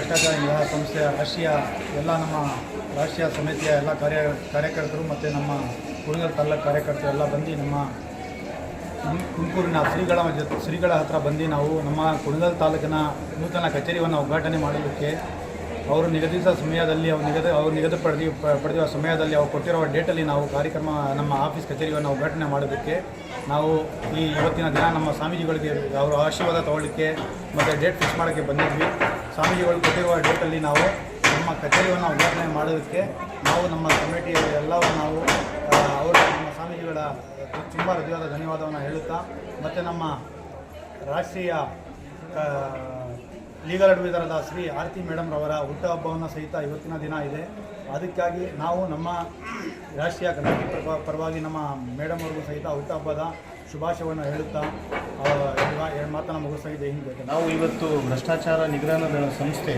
ಭ್ರಷ್ಟಾಚಾರ ನಿಗ್ರಹ ಸಂಸ್ಥೆಯ ಎಲ್ಲ ನಮ್ಮ ರಾಷ್ಟ್ರೀಯ ಸಮಿತಿಯ ಎಲ್ಲ ಕಾರ್ಯಕರ್ತರು ಮತ್ತು ನಮ್ಮ ಕುಣಿಗಲ್ ತಾಲೂಕು ಕಾರ್ಯಕರ್ತರು ಎಲ್ಲ ಬಂದು ನಮ್ಮ ತುಮಕೂರಿನ ಶ್ರೀಗಳ ಹತ್ರ ಬಂದು ನಾವು ನಮ್ಮ ಕುಣಿಗಲ್ ತಾಲೂಕಿನ ನೂತನ ಕಚೇರಿಯನ್ನು ಉದ್ಘಾಟನೆ ಮಾಡಲಿಕ್ಕೆ ಅವರು ನಿಗದಿತ ಸಮಯದಲ್ಲಿ ಪಡೆದಿರುವ ಸಮಯದಲ್ಲಿ ಅವರು ಕೊಟ್ಟಿರುವ ಡೇಟಲ್ಲಿ ನಾವು ಕಾರ್ಯಕ್ರಮ ನಮ್ಮ ಆಫೀಸ್ ಕಚೇರಿಯನ್ನು ಉದ್ಘಾಟನೆ ಮಾಡೋದಕ್ಕೆ ನಾವು ಇವತ್ತಿನ ದಿನ ನಮ್ಮ ಸ್ವಾಮೀಜಿಗಳಿಗೆ ಅವರ ಆಶೀರ್ವಾದ ತಗೊಳ್ಳಿಕ್ಕೆ ಮತ್ತು ಡೇಟ್ ಫಿಕ್ಸ್ ಮಾಡೋಕ್ಕೆ ಬಂದಿದ್ವಿ. ಸ್ವಾಮೀಜಿಗಳು ಕೊಟ್ಟಿರುವ ಡೇಟಲ್ಲಿ ನಾವು ನಮ್ಮ ಕಚೇರಿಯನ್ನು ಉದ್ಘಾಟನೆ ಮಾಡೋದಕ್ಕೆ ನಾವು ನಮ್ಮ ಕಮಿಟಿ ಎಲ್ಲವನ್ನು ನಾವು ನಮ್ಮ ಸ್ವಾಮೀಜಿಗಳ ತುಂಬ ಹೃದಯದ ಧನ್ಯವಾದವನ್ನು ಹೇಳುತ್ತಾ ಮತ್ತು ನಮ್ಮ ರಾಷ್ಟ್ರೀಯ ಲೀಗಲ್ ಅಡ್ವೈಸರಾದ ಶ್ರೀ ಆರತಿ ಮೇಡಮ್ ರವರ ಹುಟ್ಟುಹಬ್ಬವನ್ನು ಸಹಿತ ಇವತ್ತಿನ ದಿನ ಇದೆ. ಅದಕ್ಕಾಗಿ ನಾವು ನಮ್ಮ ರಾಷ್ಟ್ರೀಯ ಕಮಿಟಿ ಪರವಾಗಿ ನಮ್ಮ ಮೇಡಮ್ ಅವ್ರಿಗೂ ಸಹಿತ ಹುಟ್ಟುಹಬ್ಬದ ಶುಭಾಶಯವನ್ನು ಹೇಳುತ್ತಾ ಮಾತನ್ನು ಮುಗಿಸ್ತಾ ಹಿಂಗೆ ನಾವು ಇವತ್ತು ಭ್ರಷ್ಟಾಚಾರ ನಿಗ್ರಹ ಸಂಸ್ಥೆ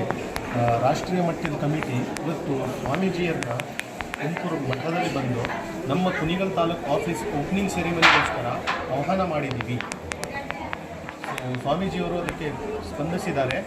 ರಾಷ್ಟ್ರೀಯ ಮಟ್ಟದ ಕಮಿಟಿ ಇವತ್ತು ಸ್ವಾಮೀಜಿಯವ್ರನ್ನ ತುಮಕೂರು ಮಠದಲ್ಲಿ ಬಂದು ನಮ್ಮ ಕುಣಿಗಲ್ ತಾಲೂಕು ಆಫೀಸ್ ಓಪನಿಂಗ್ ಸೆರೆಮನಿಗೋಸ್ಕರ ಆಹ್ವಾನ ಮಾಡಿದ್ದೀವಿ. ಸ್ವಾಮೀಜಿಯವರು ಅದಕ್ಕೆ ಸ್ಪಂದಿಸಿದ್ದಾರೆ.